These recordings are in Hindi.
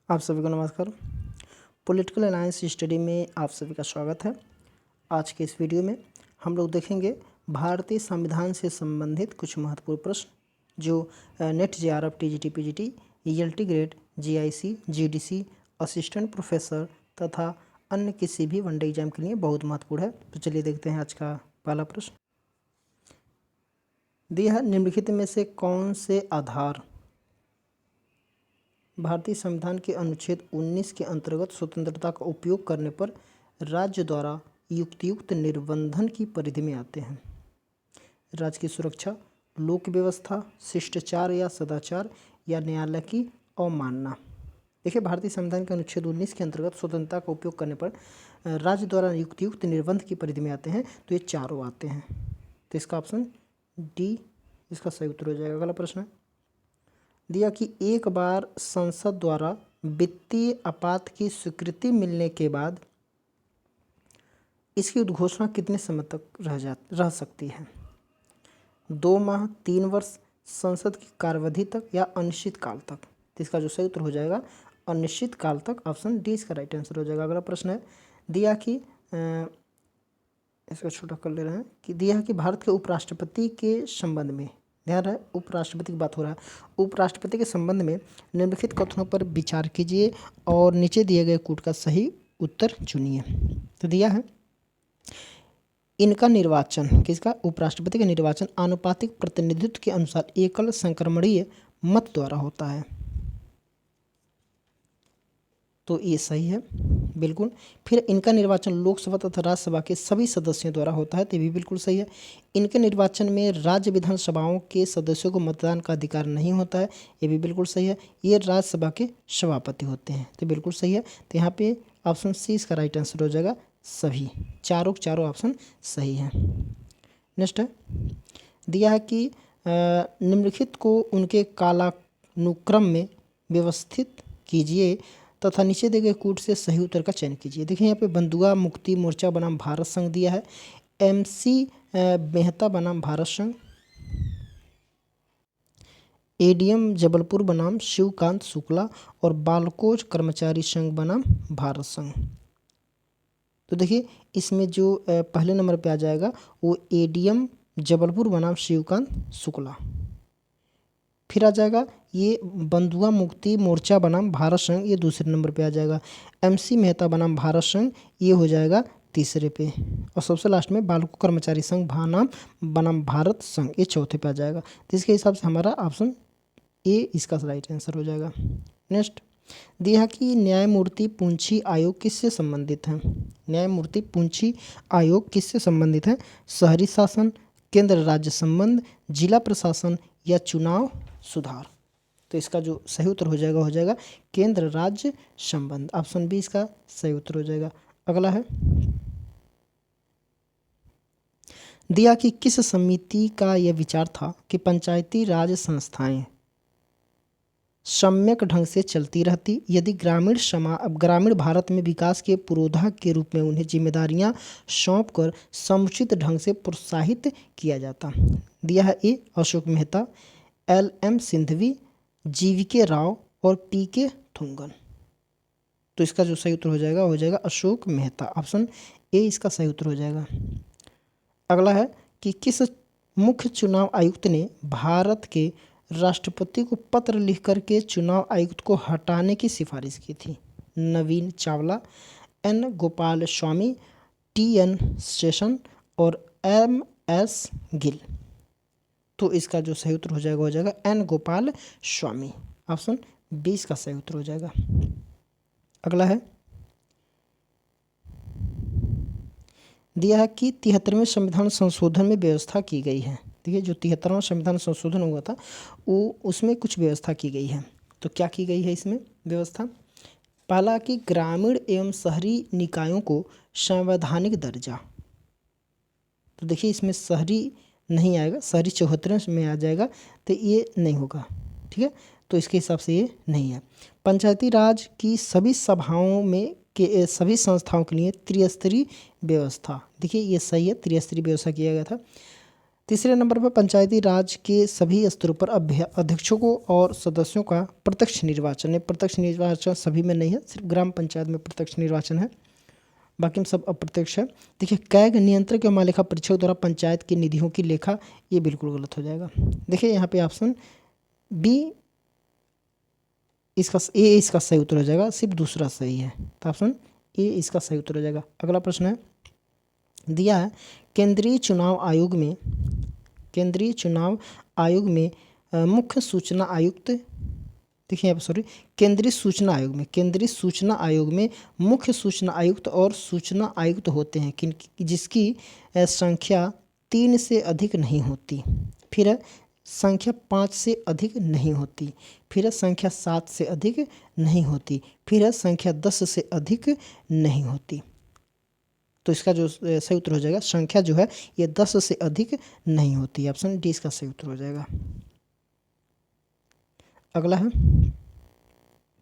आप सभी को नमस्कार। पॉलिटिकल अलायंस स्टडी में आप सभी का स्वागत है। आज के इस वीडियो में हम लोग देखेंगे भारतीय संविधान से संबंधित कुछ महत्वपूर्ण प्रश्न जो NET JRF TGT PGT ELT grade GIC GDC assistant professor तथा अन्य किसी भी वनडे एग्जाम के लिए बहुत महत्वपूर्ण है। तो चलिए देखते हैं आज का पहला प्रश्न। दिया है, निम्नलिखित में से कौन से आधार भारतीय संविधान के अनुच्छेद 19 के अंतर्गत स्वतंत्रता का उपयोग करने पर राज्य द्वारा युक्तियुक्त निर्बंधन की परिधि में आते हैं? राज्य की सुरक्षा, लोक व्यवस्था, शिष्टाचार या सदाचार या न्यायालय की अवमानना। देखिए, भारतीय संविधान के अनुच्छेद 19 के अंतर्गत स्वतंत्रता का उपयोग करने पर राज्य द्वारा युक्तियुक्त निर्बंध की परिधि में आते हैं, तो ये चारों आते हैं। तो इसका ऑप्शन डी इसका सही उत्तर हो जाएगा। अगला प्रश्न है, दिया कि एक बार संसद द्वारा वित्तीय आपात की स्वीकृति मिलने के बाद इसकी उद्घोषणा कितने समय तक रह सकती है? 2 माह, 3 वर्ष, संसद की कार्यावधि तक या अनिश्चित काल तक? तो इसका जो सही उत्तर हो जाएगा अनिश्चित काल तक। ऑप्शन डी इसका राइट आंसर हो जाएगा। अगला प्रश्न है, दिया कि इसका छोटा कर ले रहे हैं कि दिया कि भारत के उपराष्ट्रपति के संबंध में, ध्यान रहे उपराष्ट्रपति की बात हो रहा है, उपराष्ट्रपति के संबंध में निम्नलिखित कथनों पर विचार कीजिए और नीचे दिए गए कूट का सही उत्तर चुनिए। तो दिया है, इनका निर्वाचन, किसका? उपराष्ट्रपति का निर्वाचन आनुपातिक प्रतिनिधित्व के अनुसार एकल संक्रमणीय मत द्वारा होता है। तो ये सही है बिल्कुल। फिर इनका निर्वाचन लोकसभा तथा राज्यसभा के सभी सदस्यों द्वारा होता है, तो ये भी बिल्कुल सही है। इनके निर्वाचन में राज्य विधानसभाओं के सदस्यों को मतदान का अधिकार नहीं होता है, ये भी बिल्कुल सही है। ये राज्यसभा के सभापति होते हैं, तो बिल्कुल सही है। तो यहाँ पे ऑप्शन सी इसका राइट आंसर हो जाएगा। सभी चारों ऑप्शन सही है। नेक्स्ट है, दिया है कि निम्नलिखित को उनके कालानुक्रम में व्यवस्थित कीजिए तथा नीचे दिए गए कूट से सही उत्तर का चयन कीजिए। देखिए, यहाँ पे बंधुआ मुक्ति मोर्चा बनाम भारत संघ दिया है, एमसी मेहता बनाम भारत संघ, एडीएम जबलपुर बनाम शिवकांत शुक्ला और बालकोच कर्मचारी संघ बनाम भारत संघ। तो देखिए, इसमें जो पहले नंबर पे आ जाएगा वो एडीएम जबलपुर बनाम शिवकांत शुक्ला। फिर आ जाएगा ये बंधुआ मुक्ति मोर्चा बनाम भारत संघ, ये दूसरे नंबर पे आ जाएगा। एमसी मेहता बनाम भारत संघ, ये हो जाएगा तीसरे पे। और सबसे लास्ट में बालको कर्मचारी संघ बनाम भारत संघ, ये चौथे पे आ जाएगा। तो इसके हिसाब से हमारा ऑप्शन ए इसका राइट आंसर हो जाएगा। नेक्स्ट, दिया कि न्यायमूर्ति पूंछी आयोग किससे संबंधित है? न्यायमूर्ति पूंछी आयोग किससे संबंधित है? शहरी शासन, केंद्र राज्य संबंध, जिला प्रशासन या चुनाव सुधार? तो इसका जो सही उत्तर हो जाएगा केंद्र राज्य संबंध। ऑप्शन बी इसका सही उत्तर हो जाएगा। अगला है, दिया कि किस समिति का यह विचार था कि पंचायती राज संस्थाएं सम्यक ढंग से चलती रहती यदि ग्रामीण भारत में विकास के पुरोधा के रूप में उन्हें जिम्मेदारियां सौंपकर समुचित ढंग से प्रोत्साहित किया जाता? दिया है ए अशोक मेहता, एल.एम. सिंघवी, जी.वी.के. राव और पी.के. थुंगन। तो इसका जो सही उत्तर हो जाएगा अशोक मेहता। ऑप्शन ए इसका सही उत्तर हो जाएगा। अगला है कि किस मुख्य चुनाव आयुक्त ने भारत के राष्ट्रपति को पत्र लिख करके चुनाव आयुक्त को हटाने की सिफारिश की थी? नवीन चावला, एन गोपाल स्वामी, टी.एन. शेषन और एम.एस. गिल। तो इसका जो सही उत्तर हो जाएगा N Gopal Swami. Option B इसका सही उत्तर हो जाएगा। अगला है, दिया है कि 73वें संविधान संशोधन में व्यवस्था की गई है। देखिए, जो 73वां संविधान संशोधन हुआ था वो उसमें कुछ व्यवस्था की गई है। तो क्या की गई है इसमें व्यवस्था? पहला कि ग्रामीण एवं शहरी निकायों को संवैधानिक दर्जा। तो देखिए, इसमें शहरी नहीं आएगा, शहरी 74 में आ जाएगा, तो ये नहीं होगा। ठीक है, तो इसके हिसाब से ये नहीं है। पंचायती राज की सभी सभाओं में के सभी संस्थाओं के लिए त्रिस्तरीय व्यवस्था। देखिए, ये सही है, त्रिस्तरीय व्यवस्था किया गया था। तीसरे नंबर पर पंचायती राज के सभी स्तरों पर अध्यक्षों और सदस्यों का प्रत्यक्ष निर्वाचन है। प्रत्यक्ष निर्वाचन सभी में नहीं है, सिर्फ ग्राम पंचायत में प्रत्यक्ष निर्वाचन है, बाकी में सब अप्रत्यक्ष है। देखिए, कैग नियंत्रक एवं महालेखा परीक्षक द्वारा पंचायत की निधियों की लेखा, ये बिल्कुल गलत हो जाएगा। देखिए यहाँ पे ऑप्शन बी इसका सही उत्तर हो जाएगा, सिर्फ दूसरा सही है, तो ऑप्शन ए इसका सही उत्तर हो जाएगा। अगला प्रश्न है, दिया है केंद्रीय चुनाव आयोग में मुख्य सूचना आयुक्त, देखिए यहाँ पर केंद्रीय सूचना आयोग में मुख्य सूचना आयुक्त और सूचना आयुक्त होते हैं जिसकी संख्या 3 से अधिक नहीं होती, फिर संख्या 5 से अधिक नहीं होती, फिर संख्या 7 से अधिक नहीं होती, फिर संख्या 10 से अधिक नहीं होती। तो इसका जो सही उत्तर हो जाएगा, संख्या जो है ये 10 से अधिक नहीं होती, ऑप्शन डी इसका सही उत्तर हो जाएगा। अगला है,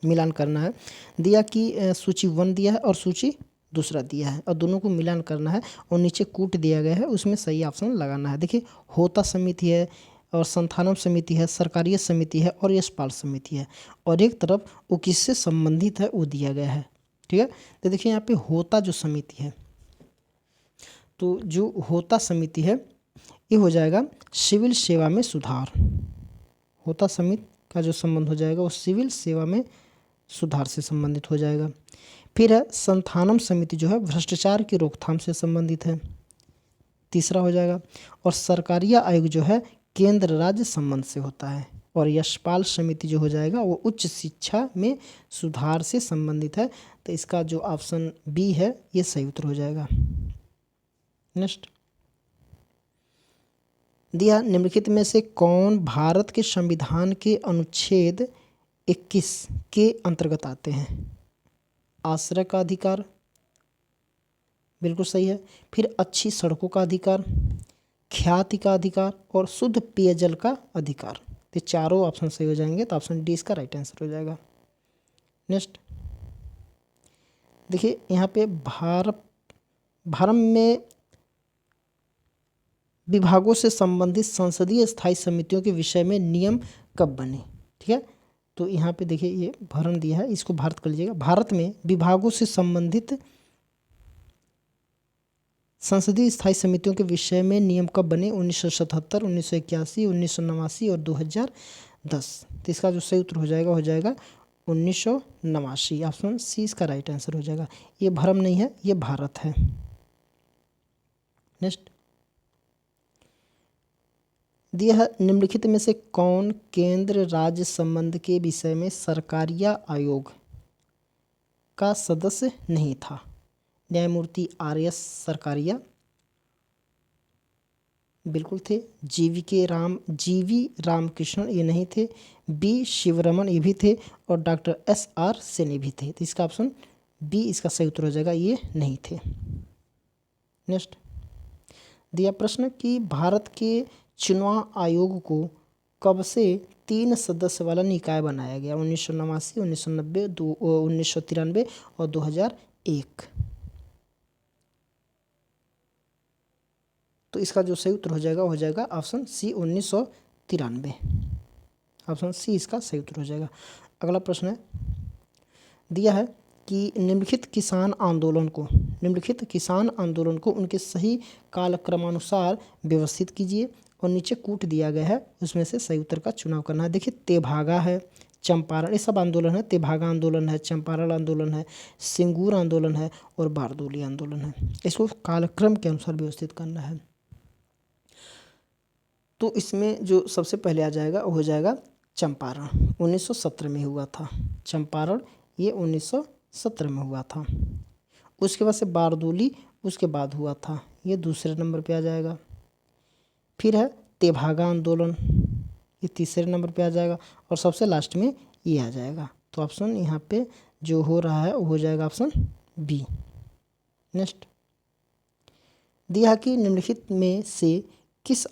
मिलान करना है। दिया कि सूची 1 दिया है और सूची दूसरा दिया है और दोनों को मिलान करना है और नीचे कूट दिया गया है, उसमें सही ऑप्शन लगाना है। देखिए, होता समिति है और संथानम समिति है, सरकारीय समिति है और यशपाल समिति है, और एक तरफ वो किससे संबंधित है वो दिया गया है। ठीक है, तो देखिए यहाँ पे होता जो समिति है, तो जो होता समिति है ये हो जाएगा सिविल सेवा में सुधार। होता समिति का जो संबंध हो जाएगा वो सिविल सेवा में सुधार से संबंधित हो जाएगा। फिर है संथानम समिति जो है भ्रष्टाचार की रोकथाम से संबंधित है, तीसरा हो जाएगा। और सरकारीय आयोग जो है केंद्र राज्य संबंध से होता है, और यशपाल समिति जो हो जाएगा वो उच्च शिक्षा में सुधार से संबंधित है। तो इसका जो ऑप्शन बी है ये सही उत्तर हो जाएगा। नेक्स्ट, दिया निम्नलिखित में से कौन भारत के संविधान के अनुच्छेद 21 के अंतर्गत आते हैं? आश्रय का अधिकार, बिल्कुल सही है। फिर अच्छी सड़कों का अधिकार, ख्याति का अधिकार और शुद्ध पेयजल का अधिकार, ये चारों ऑप्शन सही हो जाएंगे, तो ऑप्शन डी इसका राइट आंसर हो जाएगा। नेक्स्ट, देखिए यहाँ पे भारत में विभागों से संबंधित संसदीय स्थायी समितियों के विषय में नियम कब बने? ठीक है, तो यहाँ पे देखिए ये भरण दिया है, इसको भारत कर लीजिएगा। भारत में विभागों से संबंधित संसदीय स्थायी समितियों के विषय में नियम कब बने? 1977, 1981, 1989 और 2010। तो इसका जो सही उत्तर हो जाएगा 1989, ऑप्शन सी इसका राइट आंसर हो जाएगा। ये भरम नहीं है, ये भारत है। नेक्स्ट, दिया है निम्नलिखित में से कौन केंद्र राज्य संबंध के विषय में सरकारीय आयोग का सदस्य नहीं था? न्यायमूर्ति आर.एस. सरकारिया बिल्कुल थे, जीवी रामकृष्णन ये नहीं थे, बी शिवरमन ये भी थे, और डॉक्टर S.R. सेन ये भी थे। तो इसका ऑप्शन बी इसका सही उत्तर हो जाएगा, ये नहीं थे। नेक्स्ट, दिया प्रश्न कि भारत के चुनाव आयोग को कब से 3 सदस्य वाला निकाय बनाया गया? 1989, 1990, 1993 और 2001। तो इसका जो सही उत्तर हो जाएगा ऑप्शन सी 1993, ऑप्शन सी इसका सही उत्तर हो जाएगा। अगला प्रश्न है, दिया है कि निम्नलिखित किसान आंदोलन को उनके सही कालक्रमानुसार व्यवस्थित कीजिए, और नीचे कूट दिया गया है, उसमें से सही उत्तर का चुनाव करना है। देखिए, तेभागा है, चंपारण, ये सब आंदोलन है। तेभागा आंदोलन है, चंपारण आंदोलन है, सिंगूर आंदोलन है और बारदोली आंदोलन है। इसको कालक्रम के अनुसार व्यवस्थित करना है। तो इसमें जो सबसे पहले आ जाएगा वो हो जाएगा चंपारण, 1917 में हुआ था। चंपारण ये 1917 में हुआ था। उसके बाद से बारदोली उसके बाद हुआ था, ये दूसरे नंबर पे आ जाएगा। फिर है तेभागा आंदोलन, ये तीसरे नंबर पे आ जाएगा, और सबसे लास्ट में ये आ जाएगा। तो ऑप्शन यहाँ पे जो हो रहा है वो हो जाएगा ऑप्शन बी। नेक्स्ट, दिया कि निम्नलिखित में से किस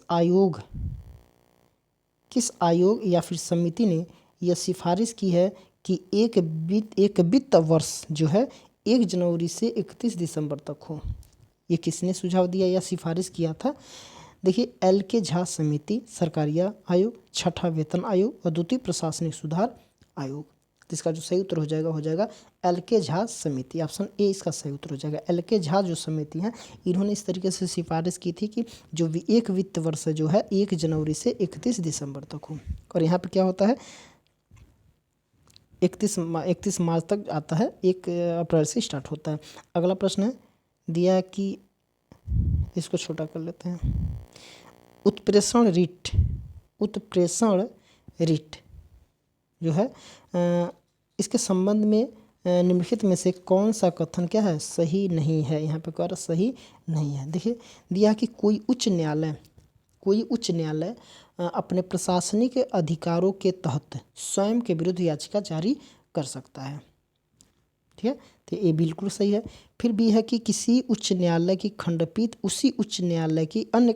आयोग या फिर समिति ने यह सिफारिश की है कि एक वित्त वर्ष जो है 1 जनवरी से 31 दिसंबर तक हो? ये किसने सुझाव दिया या सिफारिश किया था? देखिए एल के झा समिति सरकारिया आयोग, छठा वेतन आयोग और द्वितीय प्रशासनिक सुधार आयोग। तो इसका जो सही उत्तर हो जाएगा एल के झा समिति, ऑप्शन ए इसका सही उत्तर हो जाएगा। एल के झा जो समिति है इन्होंने इस तरीके से सिफारिश की थी कि जो एक वित्त वर्ष जो है 1 जनवरी से 31 दिसंबर तक हो। और यहाँ पे क्या होता है 31 मार्च तक आता है, 1 अप्रैल से स्टार्ट होता है। अगला प्रश्न है दिया कि, इसको छोटा कर लेते हैं, उत्प्रेषण रिट जो है इसके संबंध में निम्नलिखित में से कौन सा कथन क्या है सही नहीं है। यहाँ पे कह रहा सही नहीं है। देखिए दिया कि कोई उच्च न्यायालय अपने प्रशासनिक अधिकारों के तहत स्वयं के विरुद्ध याचिका जारी कर सकता है। ठीक है, तो ये बिल्कुल सही है। फिर भी है कि किसी उच्च न्यायालय की खंडपीठ उसी उच्च न्यायालय की अन्य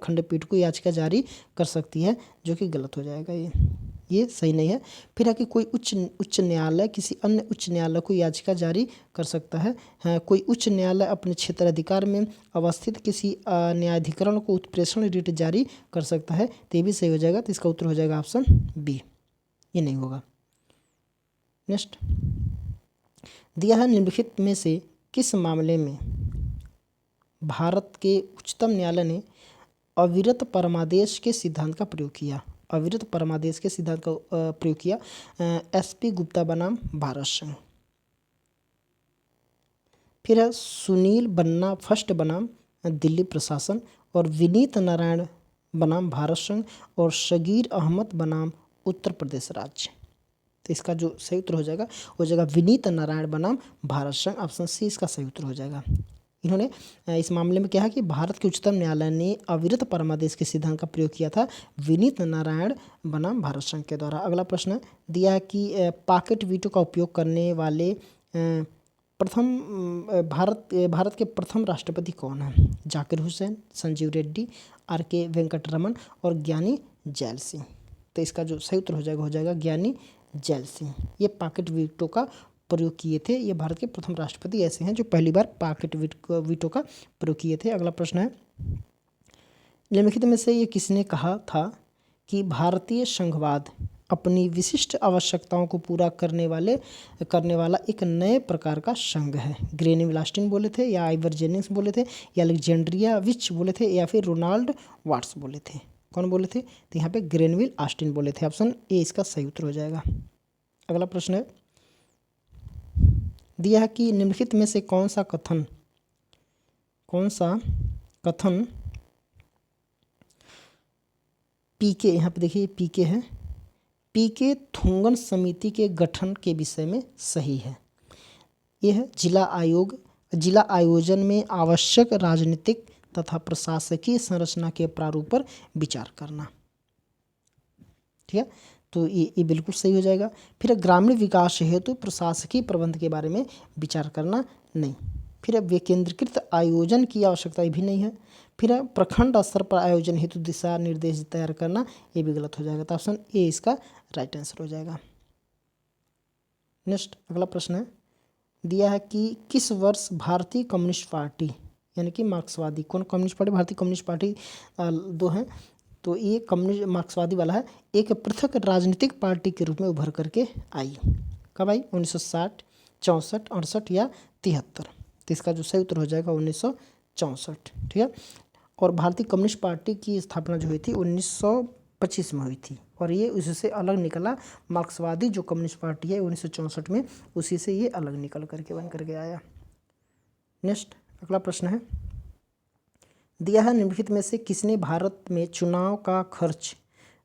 खंडपीठ को याचिका जारी कर सकती है, जो कि गलत हो जाएगा, ये सही नहीं है। फिर है कि कोई उच्च न्यायालय किसी अन्य उच्च न्यायालय को याचिका जारी कर सकता है। कोई उच्च न्यायालय अपने क्षेत्राधिकार में अवस्थित किसी न्यायाधिकरण को उत्प्रेषण रिट जारी कर सकता है, तो ये भी सही हो जाएगा। तो इसका उत्तर हो जाएगा ऑप्शन बी, ये नहीं होगा। नेक्स्ट दिया है निम्नलिखित में से किस मामले में भारत के उच्चतम न्यायालय ने अविरत परमादेश के सिद्धांत का प्रयोग किया। अविरत परमादेश के सिद्धांत का प्रयोग किया। एसपी गुप्ता बनाम भारत संघ, फिर है सुनील बन्ना फर्स्ट बनाम दिल्ली प्रशासन, और विनीत नारायण बनाम भारत संघ, और शगीर अहमद बनाम उत्तर प्रदेश राज्य। तो इसका जो सही उत्तर हो जाएगा विनीत नारायण बनाम भारत संघ, ऑप्शन सी इसका सही उत्तर हो जाएगा। इन्होंने इस मामले में क्या है कि भारत के उच्चतम न्यायालय ने अविरत परमादेश के सिद्धांत का प्रयोग किया था विनीत नारायण बनाम भारत संघ के द्वारा। अगला प्रश्न दिया है कि पॉकेट वीटो का उपयोग करने वाले भारत के प्रथम राष्ट्रपति कौन है। जाकिर हुसैन, संजीव रेड्डी, आर.के. वेंकटरमन और ज्ञानी जैल सिंह। तो इसका जो सही उत्तर हो जाएगा ज्ञानी जैल सिंह। ये पॉकेट वीटो का प्रयोग किए थे। ये भारत के प्रथम राष्ट्रपति ऐसे हैं जो पहली बार पॉकेट वीटो का प्रयोग किए थे। अगला प्रश्न है निम्नलिखित में से ये किसने कहा था कि भारतीय संघवाद अपनी विशिष्ट आवश्यकताओं को पूरा करने वाला एक नए प्रकार का संघ है। ग्रेनविल ऑस्टिन बोले थे, या आइवर जेनिंग्स बोले थे, या अलेक्जेंड्रिया विच बोले थे, या फिर रोनाल्ड वाट्स बोले थे। कौन बोले थे? तो यहाँ पे ग्रेनविल ऑस्टिन बोले थे। ऑप्शन ए इसका सही उत्तर हो जाएगा। अगला प्रश्न है दिया है कि निम्नलिखित में से कौन सा कथन पीके, यहाँ पे देखिए पीके है, पीके थोंगन समिति के गठन के विषय में सही है। यह है जिला आयोजन में आवश्यक राजनीतिक तथा प्रशासकीय संरचना के प्रारूप पर विचार करना। ठीक है, तो ये बिल्कुल सही हो जाएगा। फिर ग्रामीण विकास हेतु प्रशासकीय प्रबंध के बारे में विचार करना नहीं। फिर विकेंद्रीकृत आयोजन की आवश्यकता भी नहीं है। फिर प्रखंड स्तर पर आयोजन हेतु दिशा निर्देश तैयार करना, ये भी गलत हो जाएगा। तो ऑप्शन ए इसका राइट आंसर हो जाएगा। नेक्स्ट अगला प्रश्न है दिया है कि किस वर्ष भारतीय कम्युनिस्ट पार्टी यानी कि मार्क्सवादी, कौन कम्युनिस्ट पार्टी? भारतीय कम्युनिस्ट पार्टी दो हैं, तो ये कम्युनिस्ट मार्क्सवादी वाला है, एक पृथक राजनीतिक पार्टी के रूप में उभर करके आई। कब आई? 1960, 64, 68 या 73। तो इसका जो सही उत्तर हो जाएगा 1964। ठीक है, और भारतीय कम्युनिस्ट पार्टी की स्थापना जो हुई थी 1925 में हुई थी, और ये उससे अलग निकला। मार्क्सवादी जो कम्युनिस्ट पार्टी है 1964 में, उसी से ये अलग निकल करके बन करके आया। नेक्स्ट अगला प्रश्न है दिया है निम्नलिखित में से किसने भारत में चुनाव का खर्च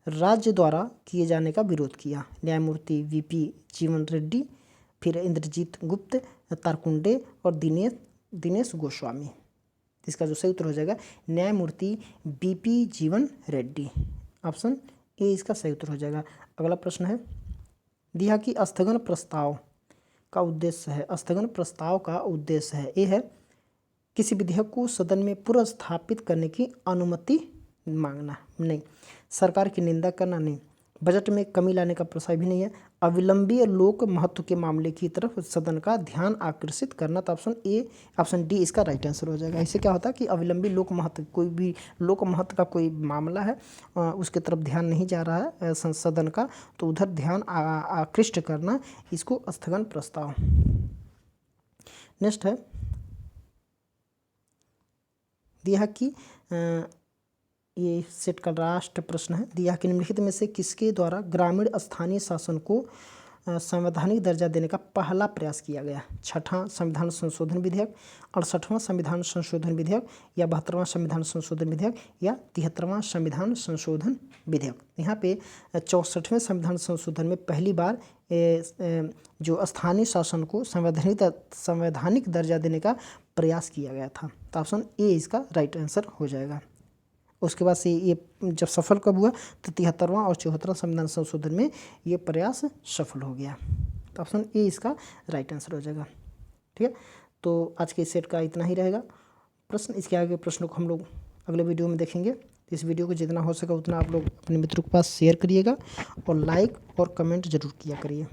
राज्य द्वारा किए जाने का विरोध किया? न्यायमूर्ति वीपी जीवन रेड्डी, फिर इंद्रजीत गुप्त, तारकुंडे और दिनेश गोस्वामी। इसका जो सही उत्तर हो जाएगा न्यायमूर्ति बीपी जीवन रेड्डी। ऑप्शन ए इसका सही उत्तर हो जाएगा। अगला प्रश्न है दिया कि स्थगन प्रस्ताव का उद्देश्य है ए है किसी विधेयक को सदन में पुनर्स्थापित करने की अनुमति मांगना, नहीं। सरकार की निंदा करना, नहीं। बजट में कमी लाने का प्रस्ताव भी नहीं है। अविलंबीय लोक महत्व के मामले की तरफ सदन का ध्यान आकर्षित करना, तो ऑप्शन डी इसका राइट आंसर हो जाएगा। इससे क्या होता है कि अविलंबी लोक महत्व, कोई भी लोक महत्व का कोई मामला है उसके तरफ ध्यान नहीं जा रहा है सदन का, तो उधर ध्यान आकृष्ट करना, इसको स्थगन प्रस्ताव। नेक्स्ट है दिया कि ये सेट का लास्ट प्रश्न है, दिया कि निम्नलिखित में से किसके द्वारा ग्रामीण स्थानीय शासन को संवैधानिक दर्जा देने का पहला प्रयास किया गया? छठा संविधान संशोधन विधेयक, 68वां संविधान संशोधन विधेयक, या 72वां संविधान संशोधन विधेयक, या 73वां संविधान संशोधन विधेयक। यहाँ पे 64वें संविधान संशोधन में पहली बार जो स्थानीय शासन को संवैधानिक दर्जा देने का प्रयास किया गया था, तो ऑप्शन ए इसका राइट आंसर हो जाएगा। उसके बाद से ये जब सफल कब हुआ, तो 73वां और 74वां संविधान संशोधन में ये प्रयास सफल हो गया, तो ऑप्शन ए इसका राइट आंसर हो जाएगा। ठीक है, तो आज के सेट का इतना ही रहेगा प्रश्न। इसके आगे प्रश्नों को हम लोग अगले वीडियो में देखेंगे। इस वीडियो को जितना हो सके उतना आप लोग अपने मित्रों के पास शेयर करिएगा और लाइक और कमेंट ज़रूर किया करिए।